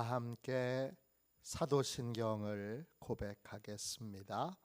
함께 사도신경을 고백하겠습니다.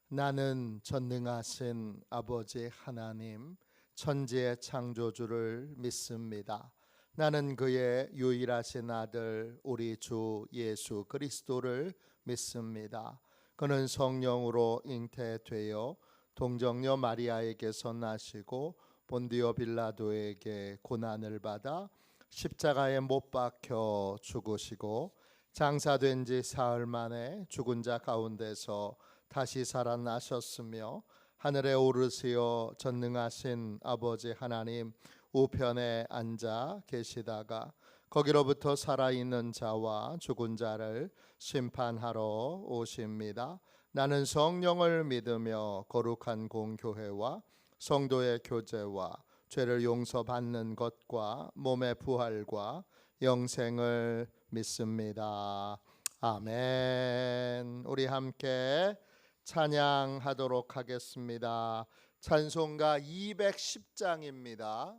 나는 전능하신 아버지 하나님 천지의 창조주를 믿습니다. 나는 그의 유일하신 아들 우리 주 예수 그리스도를 믿습니다. 그는 성령으로 잉태되어 동정녀 마리아에게서 나시고 본디오 빌라도에게 고난을 받아 십자가에 못 박혀 죽으시고 장사된 지 사흘 만에 죽은 자 가운데서 다시 살아나셨으며 하늘에 오르시어 전능하신 아버지 하나님 우편에 앉아 계시다가 거기로부터 살아있는 자와 죽은 자를 심판하러 오십니다. 나는 성령을 믿으며 거룩한 공교회와 성도의 교제와 죄를 용서받는 것과 몸의 부활과 영생을 믿습니다. 아멘. 우리 함께 찬양하도록 하겠습니다. 찬송가 210장입니다.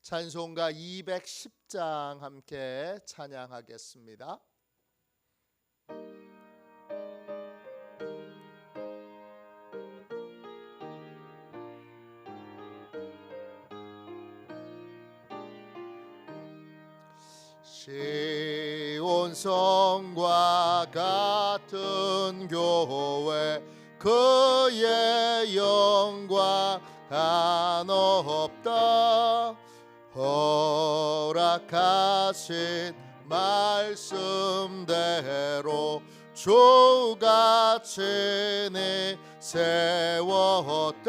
찬송가 210장 함께 찬양하겠습니다. 시온성과 같은 교회 그의 영광 한없다. 허락하신 말씀대로 주가 친히 세웠다.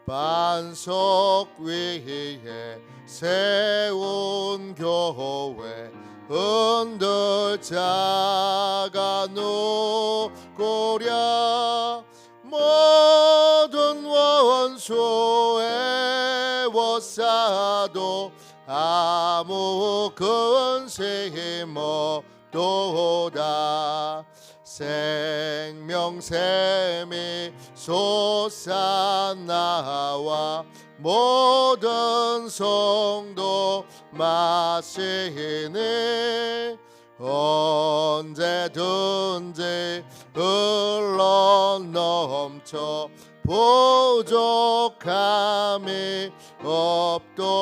반석 위에 세운 교회 흔들 자가 누구랴. 모든 원수의 워싸도 아무 근심 없도다. 생명샘이 솟아나와 모든 성도 마시니 언제든지 흘러넘쳐 부족함이 없도다.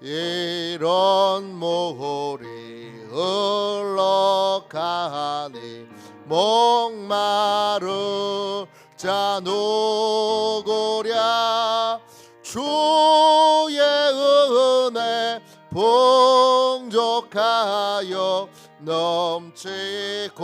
이런 물이 흘러가니 목마를 자 누구랴. 주의 은혜 풍족하여 넘치고도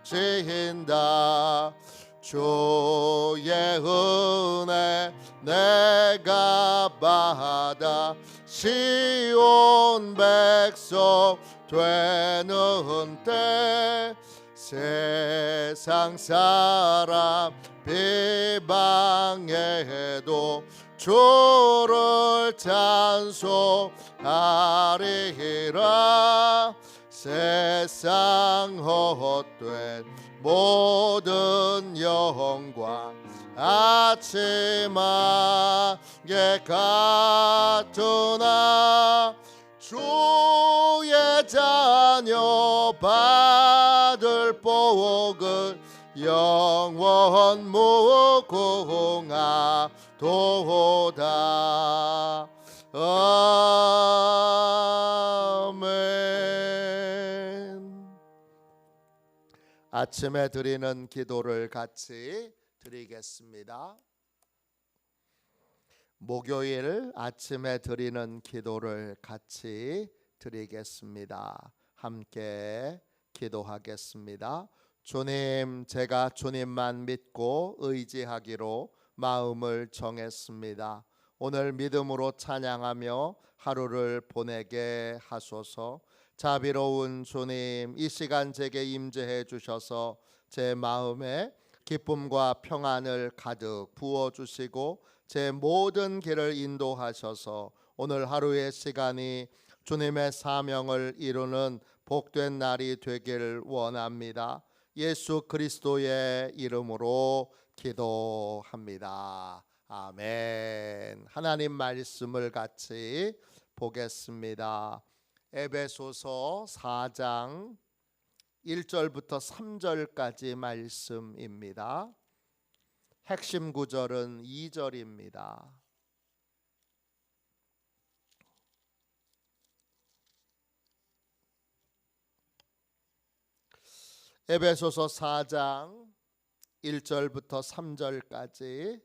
넘친다. 주의 은혜 내가 받아 시온 백성 되는 때 세상 사람 비방해도 주를 찬송하리라. 세상 헛된 모든 영광 아침하게 같으나 주의 자녀 받을 복을 영원 무궁하도다. 아멘. 아침에 드리는 기도를 같이 드리겠습니다. 목요일 아침에 드리는 기도를 같이 드리겠습니다. 함께 기도하겠습니다. 주님, 제가 주님만 믿고 의지하기로 마음을 정했습니다. 오늘 믿음으로 찬양하며 하루를 보내게 하소서. 자비로운 주님, 이 시간 제게 임재해 주셔서 제 마음에 기쁨과 평안을 가득 부어주시고 제 모든 길을 인도하셔서 오늘 하루의 시간이 주님의 사명을 이루는 복된 날이 되기를 원합니다. 예수 그리스도의 이름으로 기도합니다. 아멘. 하나님 말씀을 같이 보겠습니다. 에베소서 4장 1절부터 3절까지 말씀입니다. 핵심 구절은 2절입니다. 에베소서 4장 1절부터 3절까지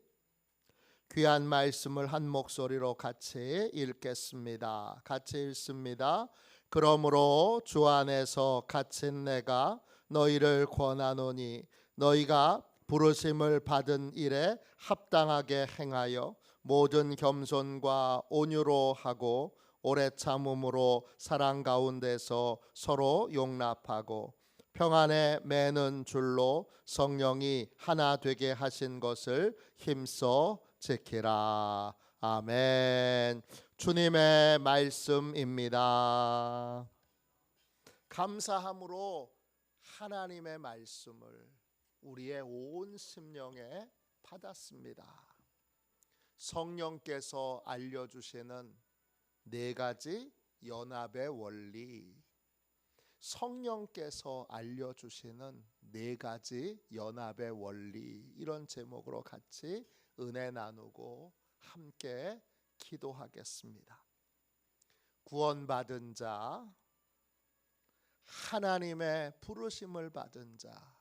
귀한 말씀을 한 목소리로 같이 읽겠습니다. 같이 읽습니다. 그러므로 주 안에서 갇힌 내가 너희를 권하노니 너희가 부르심을 받은 일에 합당하게 행하여 모든 겸손과 온유로 하고 오래 참음으로 사랑 가운데서 서로 용납하고 평안에 매는 줄로 성령이 하나 되게 하신 것을 힘써 지키라. 아멘. 주님의 말씀입니다. 감사함으로 하나님의 말씀을 우리의 온 심령에 받았습니다. 성령께서 알려주시는 네 가지 연합의 원리, 성령께서 알려주시는 네 가지 연합의 원리, 이런 제목으로 같이 은혜 나누고 함께 기도하겠습니다. 구원받은 자, 하나님의 부르심을 받은 자,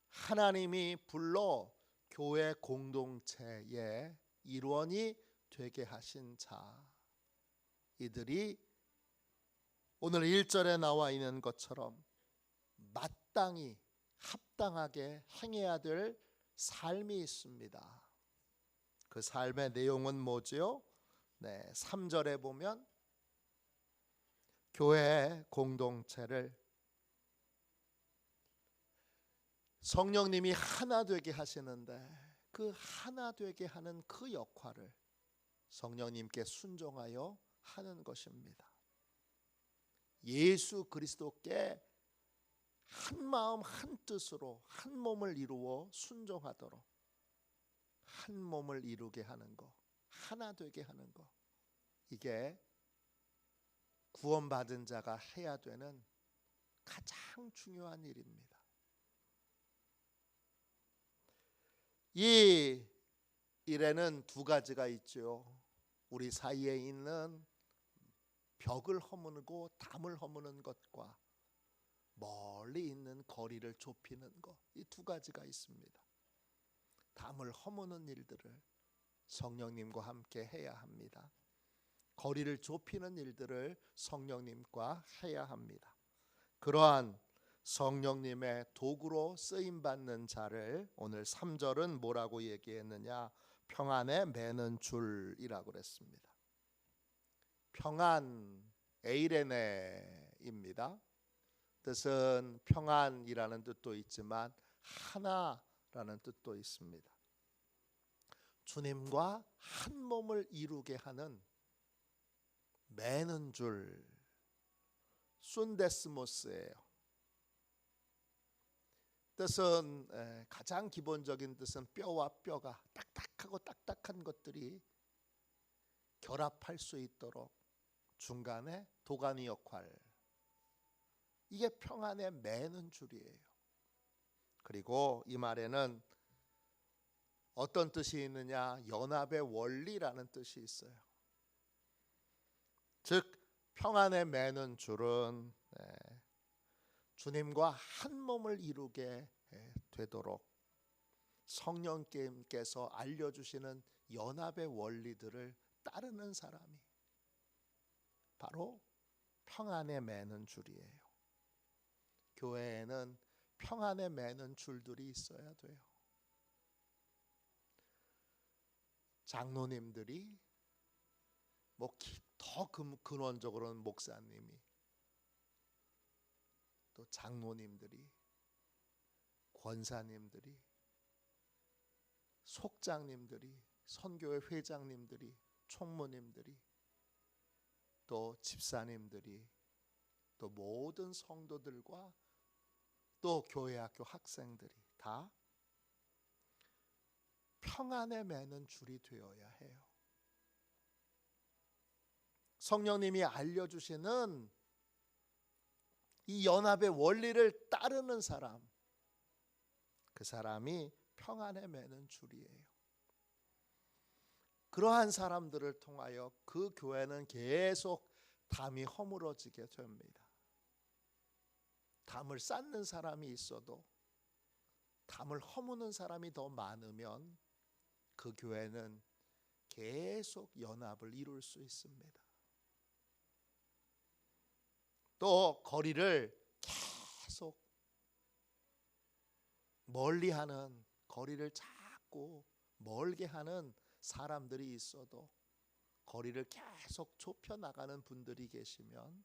하나님이 불러 교회 공동체의 일원이 되게 하신 자, 이들이 오늘 1절에 나와 있는 것처럼 마땅히 합당하게 행해야 될 삶이 있습니다. 그 삶의 내용은 뭐지요? 3절에 보면 교회 공동체를 성령님이 하나 되게 하시는데 그 하나 되게 하는 그 역할을 성령님께 순종하여 하는 것입니다. 예수 그리스도께 한 마음 한 뜻으로 한 몸을 이루어 순종하도록 한 몸을 이루게 하는 것, 하나 되게 하는 것, 이게 구원받은 자가 해야 되는 가장 중요한 일입니다. 이 일에는 두 가지가 있죠. 우리 사이에 있는 벽을 허무고 담을 허무는 것과 멀리 있는 거리를 좁히는 것, 이 두 가지가 있습니다. 담을 허무는 일들을 성령님과 함께 해야 합니다. 거리를 좁히는 일들을 성령님과 해야 합니다. 그러한 성령님의 도구로 쓰임받는 자를 오늘 3절은 뭐라고 얘기했느냐? 평안에 매는 줄이라고 그랬습니다. 평안, 에이레네입니다. 뜻은 평안이라는 뜻도 있지만 하나라는 뜻도 있습니다. 주님과 한 몸을 이루게 하는 매는 줄, 순데스모스예요. 뜻은 가장 기본적인 뜻은 뼈와 뼈가 딱딱하고 딱딱한 것들이 결합할 수 있도록 중간에 도가니 역할, 이게 평안에 매는 줄이에요. 그리고 이 말에는 어떤 뜻이 있느냐? 연합의 원리라는 뜻이 있어요. 즉 평안에 매는 줄은 주님과 한 몸을 이루게 되도록 성령님께서 알려주시는 연합의 원리들을 따르는 사람이 바로 평안에 매는 줄이에요. 교회에는 평안에 매는 줄들이 있어야 돼요. 장로님들이 더 근원적으로는 목사님이, 또 장로님들이, 권사님들이, 속장님들이, 선교회 회장님들이, 총무님들이, 또 집사님들이, 또 모든 성도들과 또 교회 학교 학생들이 다 평안에 매는 줄이 되어야 해요. 성령님이 알려주시는 이 연합의 원리를 따르는 사람, 그 사람이 평안에 매는 줄이에요. 그러한 사람들을 통하여 그 교회는 계속 담이 허물어지게 됩니다. 담을 쌓는 사람이 있어도 담을 허무는 사람이 더 많으면 그 교회는 계속 연합을 이룰 수 있습니다. 또 거리를 계속 멀리하는, 거리를 자꾸 멀게 하는 사람들이 있어도 거리를 계속 좁혀 나가는 분들이 계시면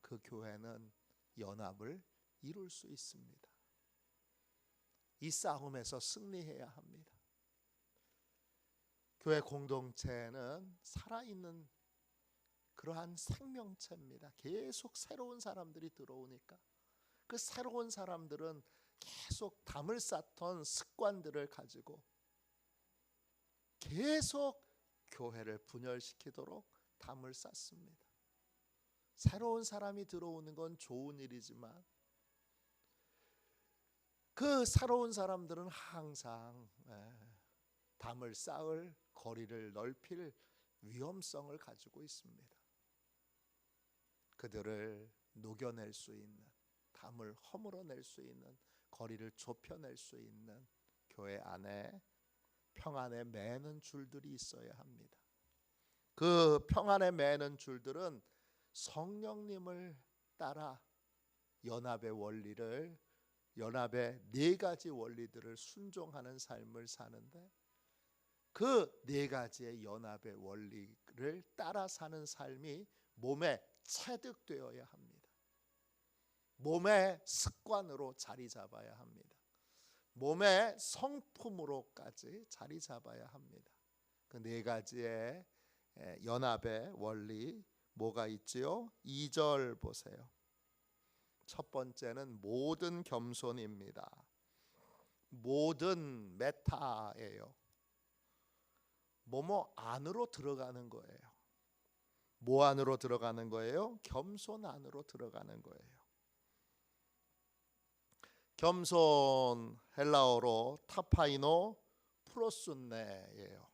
그 교회는 연합을 이룰 수 있습니다. 이 싸움에서 승리해야 합니다. 교회 공동체는 살아있는 그러한 생명체입니다. 계속 새로운 사람들이 들어오니까 그 새로운 사람들은 계속 담을 쌓던 습관들을 가지고 계속 교회를 분열시키도록 담을 쌓습니다. 새로운 사람이 들어오는 건 좋은 일이지만 그 새로운 사람들은 항상 담을 쌓을 거리를 넓힐 위험성을 가지고 있습니다. 그들을 녹여낼 수 있는, 담을 허물어낼 수 있는, 거리를 좁혀낼 수 있는 교회 안에 평안에 매는 줄들이 있어야 합니다. 그 평안에 매는 줄들은 성령님을 따라 연합의 원리를, 연합의 네 가지 원리들을 순종하는 삶을 사는데 그 네 가지의 연합의 원리를 따라 사는 삶이 몸에 체득되어야 합니다. 몸의 습관으로 자리 잡아야 합니다. 몸의 성품으로까지 자리 잡아야 합니다. 그 네 가지의 연합의 원리 뭐가 있지요? 2절 보세요. 첫 번째는 모든 겸손입니다. 모든 메타예요. 뭐뭐 안으로 들어가는 거예요. 뭐 안으로 들어가는 거예요? 겸손 안으로 들어가는 거예요. 겸손 헬라어로 타파이노 프로순네예요.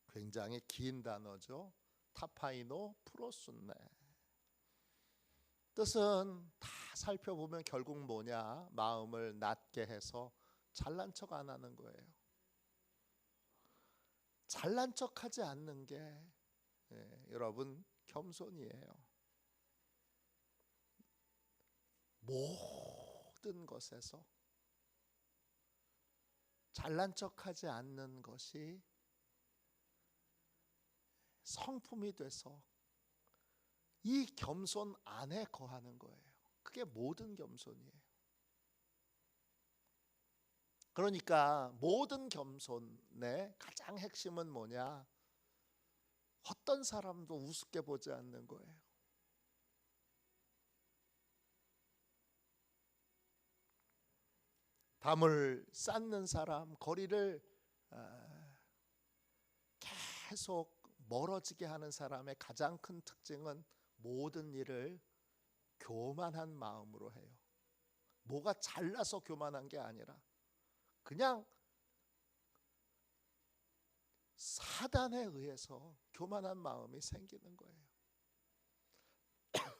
굉장히 긴 단어죠. 타파이노 프로순네. 뜻은 다 살펴보면 결국 뭐냐? 마음을 낮게 해서 잘난 척 안 하는 거예요. 잘난 척하지 않는 게 여러분 겸손이에요. 모든 것에서 잘난 척하지 않는 것이 성품이 돼서 이 겸손 안에 거하는 거예요. 그게 모든 겸손이에요. 그러니까 모든 겸손의 가장 핵심은 뭐냐? 어떤 사람도 우습게 보지 않는 거예요. 담을 쌓는 사람, 거리를 계속 멀어지게 하는 사람의 가장 큰 특징은 모든 일을 교만한 마음으로 해요. 뭐가 잘나서 교만한 게 아니라 그냥 사단에 의해서 교만한 마음이 생기는 거예요.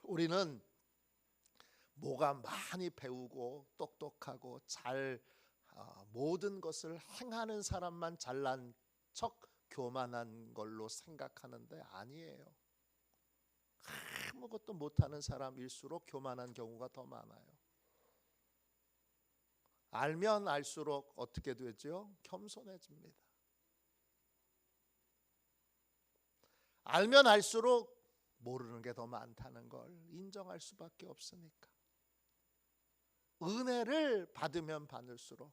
우리는 뭐가 많이 배우고 똑똑하고 잘 모든 것을 행하는 사람만 잘난 척 교만한 걸로 생각하는데 아니에요. 아무것도 못하는 사람일수록 교만한 경우가 더 많아요. 알면 알수록 어떻게 되죠? 겸손해집니다. 알면 알수록 모르는 게 더 많다는 걸 인정할 수밖에 없으니까. 은혜를 받으면 받을수록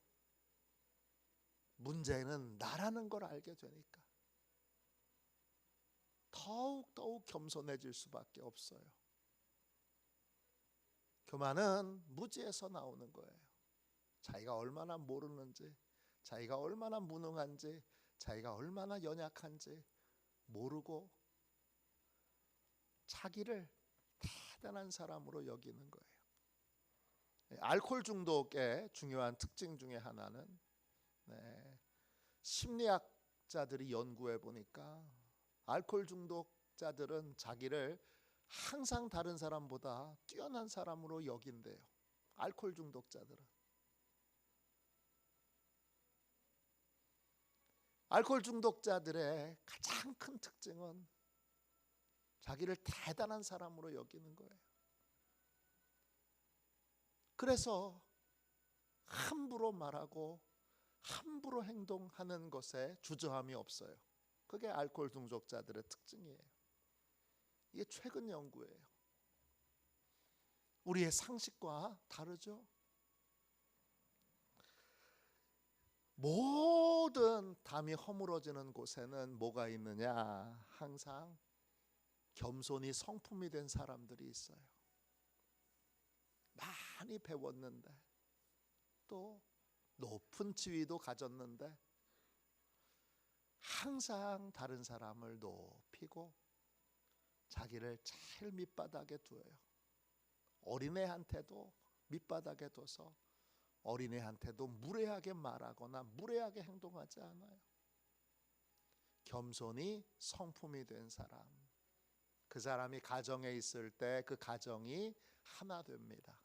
문제는 나라는 걸 알게 되니까 더욱 겸손해질 수밖에 없어요. 교만은 무지에서 나오는 거예요. 자기가 얼마나 모르는지, 자기가 얼마나 무능한지, 자기가 얼마나 연약한지 모르고 자기를 대단한 사람으로 여기는 거예요. 알코올 중독의 중요한 특징 중에 하나는 심리학자들이 연구해 보니까 알코올 중독자들은 자기를 항상 다른 사람보다 뛰어난 사람으로 여긴대요. 알코올 중독자들은. 알코올 중독자들의 가장 큰 특징은 자기를 대단한 사람으로 여기는 거예요. 그래서 함부로 말하고 함부로 행동하는 것에 주저함이 없어요. 그게 알코올 중독자들의 특징이에요. 이게 최근 연구예요. 우리의 상식과 다르죠? 모든 담이 허물어지는 곳에는 뭐가 있느냐? 항상 겸손이 성품이 된 사람들이 있어요. 많이 배웠는데, 또 높은 지위도 가졌는데 항상 다른 사람을 높이고 자기를 제일 밑바닥에 두어요. 어린애한테도 밑바닥에 둬서 어린애한테도 무례하게 말하거나 무례하게 행동하지 않아요. 겸손이 성품이 된 사람, 그 사람이 가정에 있을 때 그 가정이 하나 됩니다.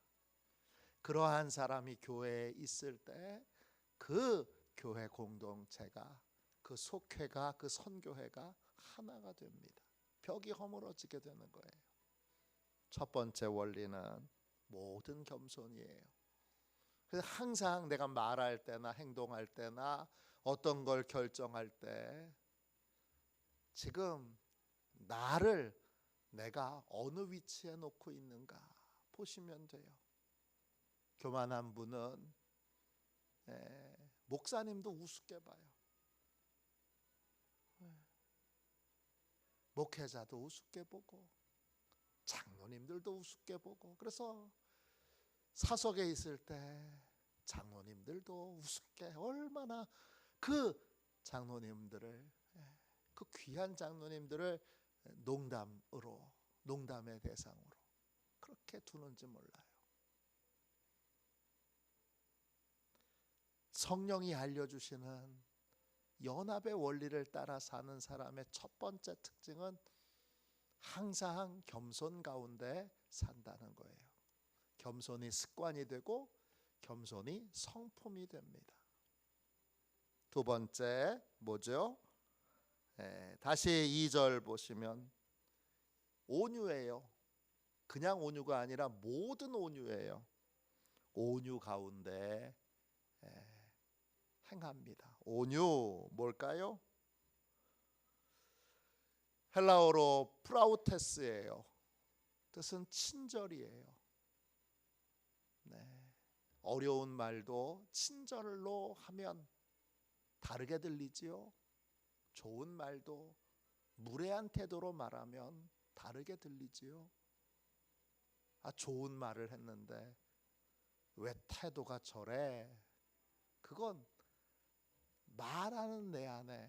그러한 사람이 교회에 있을 때 그 교회 공동체가, 그 속회가, 그 선교회가 하나가 됩니다. 벽이 허물어지게 되는 거예요. 첫 번째 원리는 모든 겸손이에요. 그래서 항상 내가 말할 때나 행동할 때나 어떤 걸 결정할 때 지금 나를 내가 어느 위치에 놓고 있는가 보시면 돼요. 교만한 분은 목사님도 우습게 봐요. 목회자도 우습게 보고 장로님들도 우습게 보고, 그래서 사석에 있을 때 장로님들도 우습게, 얼마나 그 장로님들을, 그 귀한 장로님들을 농담의 대상으로 그렇게 두는지 몰라요. 성령이 알려주시는 연합의 원리를 따라 사는 사람의 첫 번째 특징은 항상 겸손 가운데 산다는 거예요. 겸손이 습관이 되고 겸손이 성품이 됩니다. 두 번째 뭐죠? 다시 2절 보시면 온유예요. 그냥 온유가 아니라 모든 온유예요. 온유 가운데 행합니다. 온유 뭘까요? 헬라어로 프라우테스예요. 뜻은 친절이에요. 어려운 말도 친절로 하면 다르게 들리지요. 좋은 말도 무례한 태도로 말하면 다르게 들리지요. 좋은 말을 했는데 왜 태도가 저래? 그건 말하는 내 안에,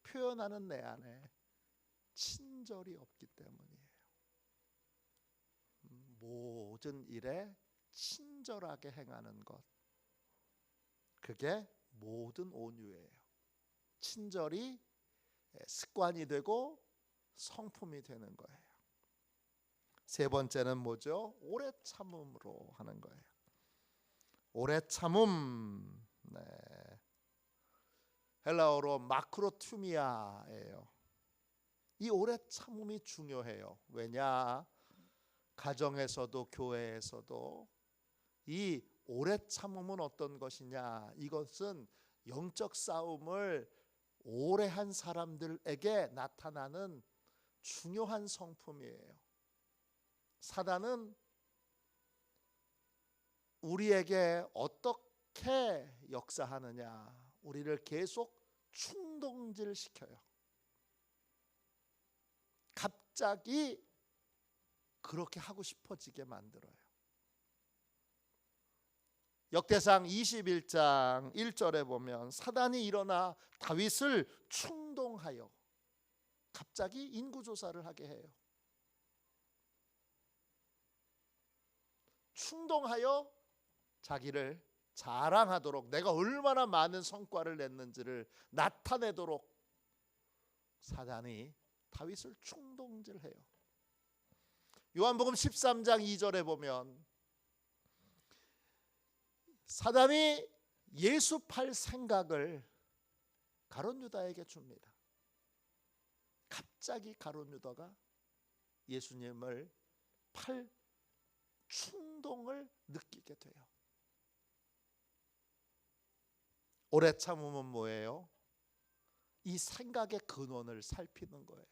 표현하는 내 안에 친절이 없기 때문이에요. 모든 일에 친절하게 행하는 것, 그게 모든 온유예요. 친절이 습관이 되고 성품이 되는 거예요. 세 번째는 뭐죠? 오래 참음으로 하는 거예요. 오래 참음, 헬라어로 마크로투미아예요. 이 오래 참음이 중요해요. 왜냐? 가정에서도 교회에서도 이 오래 참음은 어떤 것이냐? 이것은 영적 싸움을 오래 한 사람들에게 나타나는 중요한 성품이에요. 사단은 우리에게 어떻게 역사하느냐? 우리를 계속 충동질시켜요. 갑자기 그렇게 하고 싶어지게 만들어요. 역대상 21장 1절에 보면 사단이 일어나 다윗을 충동하여 갑자기 인구조사를 하게 해요. 충동하여 자기를 자랑하도록, 내가 얼마나 많은 성과를 냈는지를 나타내도록 사단이 다윗을 충동질해요. 요한복음 13장 2절에 보면 사단이 예수 팔 생각을 가룟 유다에게 줍니다. 갑자기 가룟 유다가 예수님을 팔 충동을 느끼게 돼요. 오래 참음은 뭐예요? 이 생각의 근원을 살피는 거예요.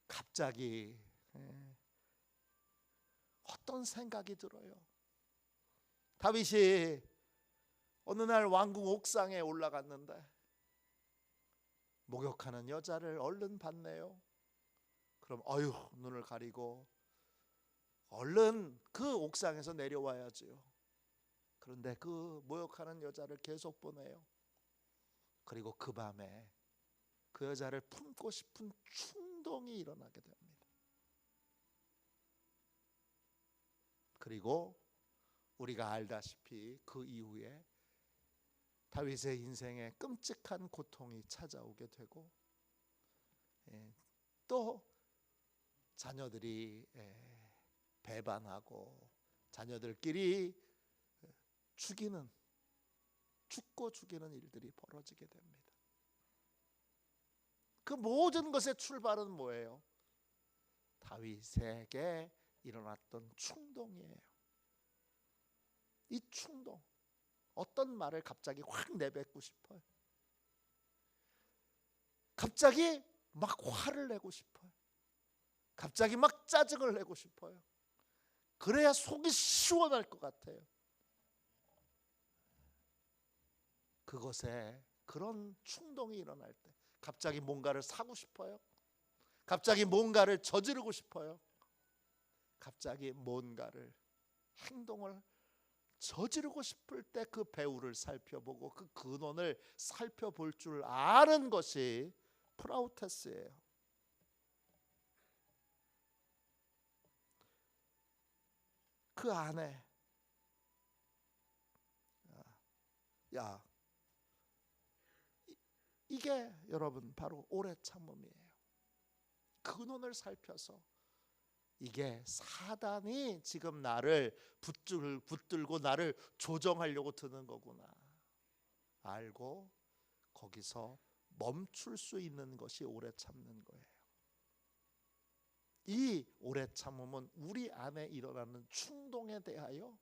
갑자기 어떤 생각이 들어요? 다윗이 어느 날 왕궁 옥상에 올라갔는데 목욕하는 여자를 얼른 봤네요. 그럼 눈을 가리고 얼른 그 옥상에서 내려와야지요. 그런데 그 목욕하는 여자를 계속 보네요. 그리고 그 밤에 그 여자를 품고 싶은 충동이 일어나게 됩니다. 그리고 우리가 알다시피 그 이후에 다윗의 인생에 끔찍한 고통이 찾아오게 되고, 또 자녀들이 배반하고 자녀들끼리 죽고 죽이는 일들이 벌어지게 됩니다. 그 모든 것의 출발은 뭐예요? 다윗에게 일어났던 충동이에요. 이 충동, 어떤 말을 갑자기 확 내뱉고 싶어요. 갑자기 막 화를 내고 싶어요. 갑자기 막 짜증을 내고 싶어요. 그래야 속이 시원할 것 같아요. 그것에 그런 충동이 일어날 때 갑자기 뭔가를 사고 싶어요. 갑자기 뭔가를 저지르고 싶어요. 갑자기 뭔가를 행동을 저지르고 싶을 때 그 배후를 살펴보고 그 근원을 살펴볼 줄 아는 것이 프라우테스예요. 그 안에 이게 여러분 바로 오래 참음이에요. 근원을 살펴서 이게 사단이 지금 나를 붙들고 나를 조정하려고 드는 거구나 알고 거기서 멈출 수 있는 것이 오래 참는 거예요. 이 오래 참음은 우리 안에 일어나는 충동에 대하여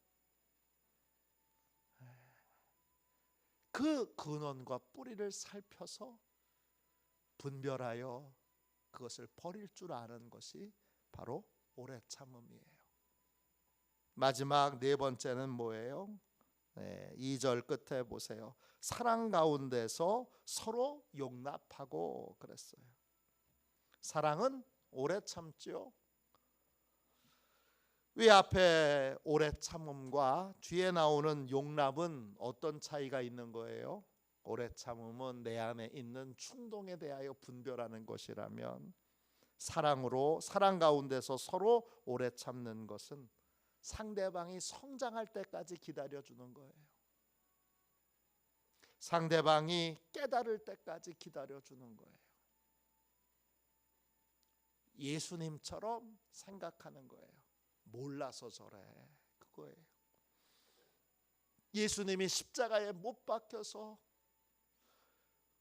그 근원과 뿌리를 살펴서 분별하여 그것을 버릴 줄 아는 것이 바로 오래 참음이에요. 마지막 네 번째는 뭐예요? 2절 끝에 보세요. 사랑 가운데서 서로 용납하고 그랬어요. 사랑은 오래 참죠. 위 앞에 오래 참음과 뒤에 나오는 용납은 어떤 차이가 있는 거예요? 오래 참음은 내 안에 있는 충동에 대하여 분별하는 것이라면, 사랑 가운데서 서로 오래 참는 것은 상대방이 성장할 때까지 기다려주는 거예요. 상대방이 깨달을 때까지 기다려주는 거예요. 예수님처럼 생각하는 거예요. 몰라서 저래, 그거예요. 예수님이 십자가에 못 박혀서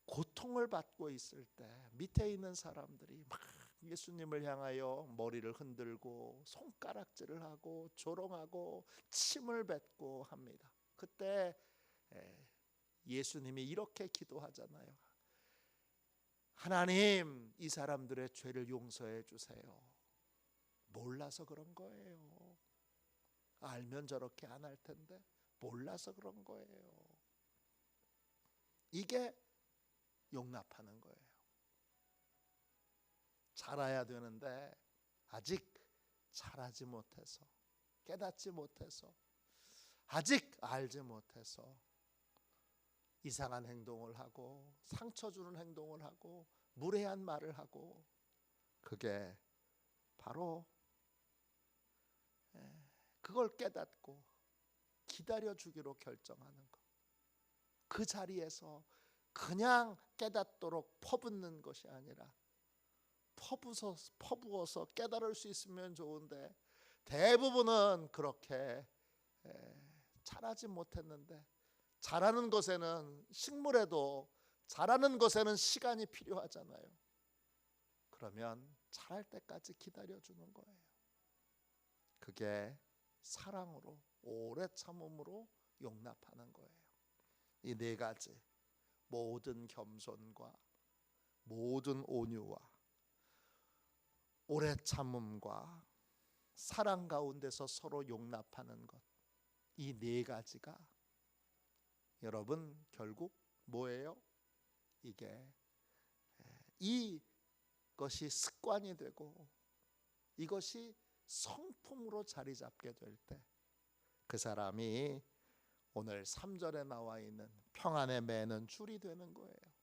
고통을 받고 있을 때 밑에 있는 사람들이 막 예수님을 향하여 머리를 흔들고 손가락질을 하고 조롱하고 침을 뱉고 합니다. 그때 예수님이 이렇게 기도하잖아요. 하나님, 이 사람들의 죄를 용서해 주세요. 몰라서 그런 거예요. 알면 저렇게 안 할 텐데 몰라서 그런 거예요. 이게 용납하는 거예요. 자라야 되는데 아직 자라지 못해서 깨닫지 못해서, 아직 알지 못해서 이상한 행동을 하고 상처 주는 행동을 하고 무례한 말을 하고, 그게 바로 그걸 깨닫고 기다려주기로 결정하는 것. 그 자리에서 그냥 깨닫도록 퍼붓는 것이 아니라 퍼부어서 깨달을 수 있으면 좋은데, 대부분은 그렇게 잘하지 못했는데, 잘하는 것에는, 식물에도 잘하는 것에는 시간이 필요하잖아요. 그러면 잘할 때까지 기다려주는 거예요. 그게 사랑으로, 오래 참음으로 용납하는 거예요. 이 네 가지, 모든 겸손과 모든 온유와 오래 참음과 사랑 가운데서 서로 용납하는 것, 이 네 가지가 여러분 결국 뭐예요? 이것이 습관이 되고 이것이 성품으로 자리 잡게 될 때, 그 사람이 오늘 3절에 나와 있는 평안에 매는 줄이 되는 거예요.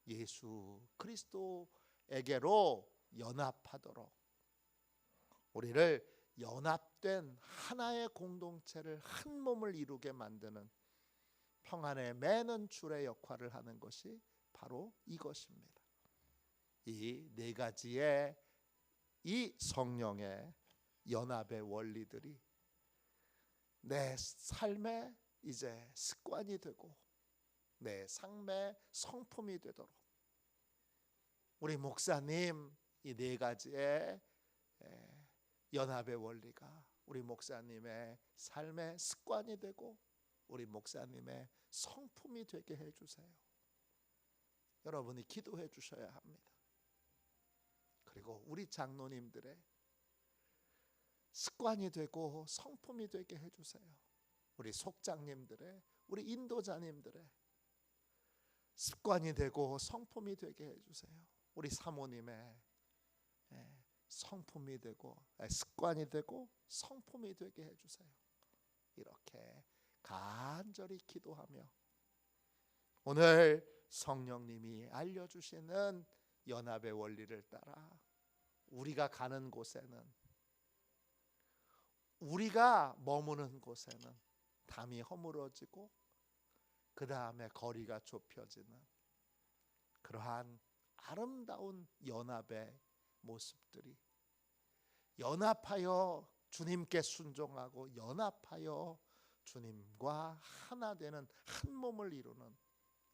예수 그리스도에게로 연합하도록, 우리를 연합된 하나의 공동체를, 한 몸을 이루게 만드는 평안에 매는 줄의 역할을 하는 것이 바로 이것입니다. 이 네 가지의 이 성령의 연합의 원리들이 내 삶의 이제 습관이 되고 내 삶의 성품이 되도록, 우리 목사님 이 네 가지의 연합의 원리가 우리 목사님의 삶의 습관이 되고 우리 목사님의 성품이 되게 해주세요. 여러분이 기도해 주셔야 합니다. 그리고 우리 장로님들의 습관이 되고 성품이 되게 해주세요. 우리 속장님들의, 우리 인도자님들의 습관이 되고 성품이 되게 해주세요. 우리 사모님의 성품이 되고, 습관이 되고 성품이 되게 해주세요. 이렇게 간절히 기도하며 오늘 성령님이 알려주시는 연합의 원리를 따라 우리가 가는 곳에는, 우리가 머무는 곳에는 담이 허물어지고 그 다음에 거리가 좁혀지는 그러한 아름다운 연합의 모습들이, 연합하여 주님께 순종하고 연합하여 주님과 하나 되는 한 몸을 이루는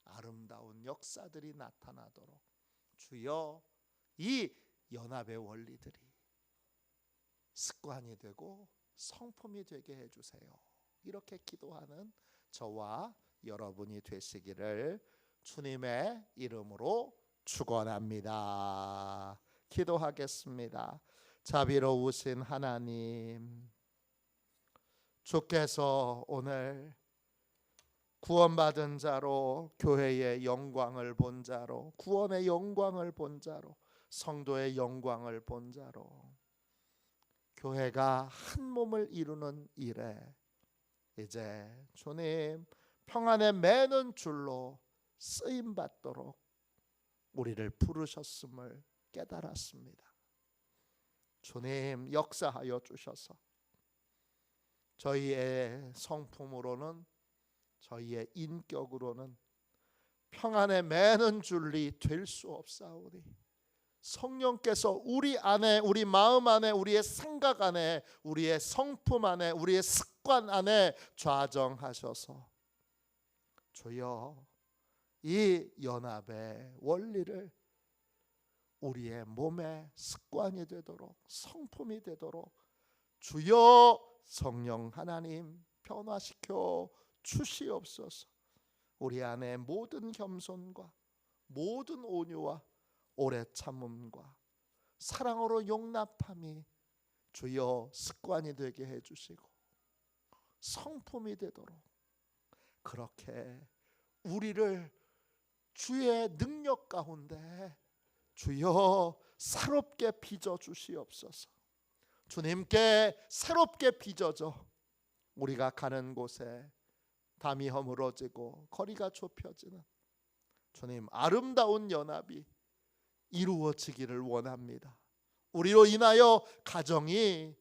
아름다운 역사들이 나타나도록 주여 이 연합의 원리들이 습관이 되고 성품이 되게 해주세요. 이렇게 기도하는 저와 여러분이 되시기를 주님의 이름으로 축원합니다. 기도하겠습니다. 자비로우신 하나님, 주께서 오늘 구원받은 자로, 교회의 영광을 본 자로, 구원의 영광을 본 자로, 성도의 영광을 본 자로 교회가 한 몸을 이루는 일에 이제 주님 평안에 매는 줄로 쓰임 받도록 우리를 부르셨음을 깨달았습니다. 주님 역사하여 주셔서 저희의 성품으로는, 저희의 인격으로는 평안에 매는 줄이 될 수 없사오니 성령께서 우리 안에, 우리 마음 안에, 우리의 생각 안에, 우리의 성품 안에, 우리의 습관 안에 좌정하셔서 주여 이 연합의 원리를 우리의 몸의 습관이 되도록, 성품이 되도록 주여 성령 하나님 변화시켜 주시옵소서. 우리 안에 모든 겸손과 모든 온유와 오래 참음과 사랑으로 용납함이 주여 습관이 되게 해주시고 성품이 되도록 그렇게 우리를 주의 능력 가운데 주여 새롭게 빚어 주시옵소서. 주님께 새롭게 빚어져 우리가 가는 곳에 담이 허물어지고 거리가 좁혀지는 주님 아름다운 연합이 이루어지기를 원합니다. 우리로 인하여 가정이,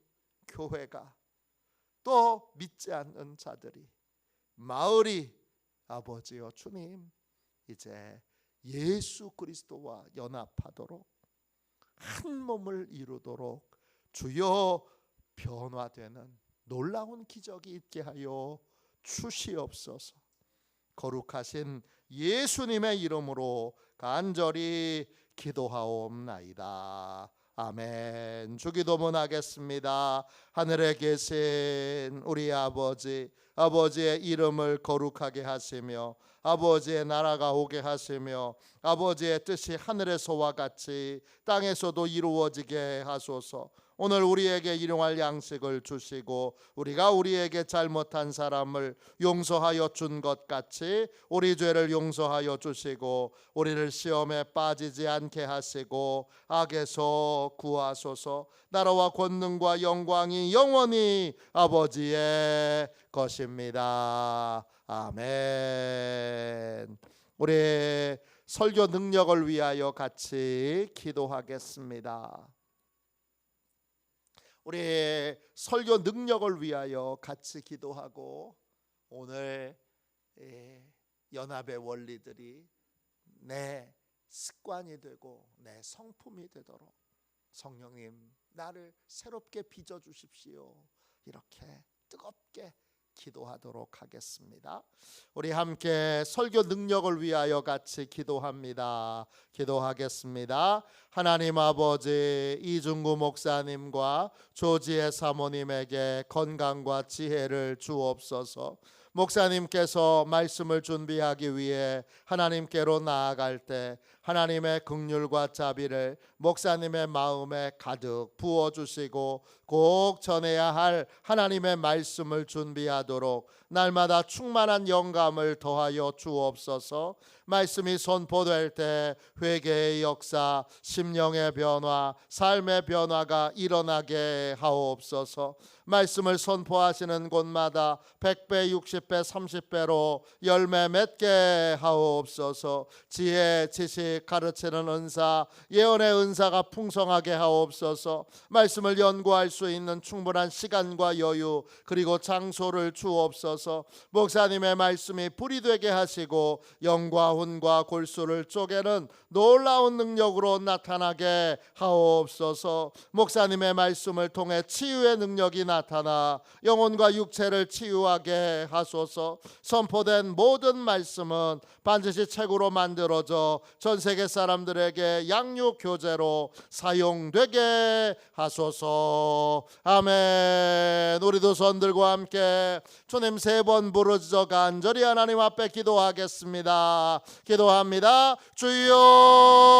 교회가, 또 믿지 않는 자들이, 마을이 아버지여 주님 이제 예수 그리스도와 연합하도록 한 몸을 이루도록 주여 변화되는 놀라운 기적이 있게 하여 주시옵소서. 거룩하신 예수님의 이름으로 간절히 기도하옵나이다. 아멘. 주기도문 하겠습니다. 하늘에 계신 우리 아버지, 아버지의 이름을 거룩하게 하시며 아버지의 나라가 오게 하시며 아버지의 뜻이 하늘에서와 같이 땅에서도 이루어지게 하소서. 오늘 우리에게 일용할 양식을 주시고 우리가 우리에게 잘못한 사람을 용서하여 준 것 같이 우리 죄를 용서하여 주시고 우리를 시험에 빠지지 않게 하시고 악에서 구하소서. 나라와 권능과 영광이 영원히 아버지의 것입니다. 아멘. 우리 설교 능력을 위하여 같이 기도하겠습니다. 우리 설교 능력을 위하여 같이 기도하고 오늘 연합의 원리들이 내 습관이 되고 내 성품이 되도록 성령님 나를 새롭게 빚어 주십시오. 이렇게 뜨겁게 기도하도록 하겠습니다. 우리 함께 설교 능력을 위하여 같이 기도합니다. 기도하겠습니다. 하나님 아버지, 이중구 목사님과 조지혜 사모님에게 건강과 지혜를 주옵소서. 목사님께서 말씀을 준비하기 위해 하나님께로 나아갈 때 하나님의 긍휼과 자비를 목사님의 마음에 가득 부어주시고 꼭 전해야 할 하나님의 말씀을 준비하도록 날마다 충만한 영감을 더하여 주옵소서. 말씀이 선포될 때 회개의 역사, 심령의 변화, 삶의 변화가 일어나게 하옵소서. 말씀을 선포하시는 곳마다 100배, 60배, 30배로 열매 맺게 하옵소서. 지혜, 지식, 가르치는 은사, 예언의 은사가 풍성하게 하옵소서. 말씀을 연구할 수 있는 충분한 시간과 여유 그리고 장소를 주옵소서. 목사님의 말씀이 불이 되게 하시고 영과 혼과 골수를 쪼개는 놀라운 능력으로 나타나게 하옵소서. 목사님의 말씀을 통해 치유의 능력이 나타나 영혼과 육체를 치유하게 하소서. 선포된 모든 말씀은 반드시 책으로 만들어져 전 세계 사람들에게 양육 교재로 사용되게 하소서. 아멘. 우리도 손 들고 함께 주님 3번 부르짖어 간절히 하나님 앞에 기도하겠습니다. 기도합니다. 주여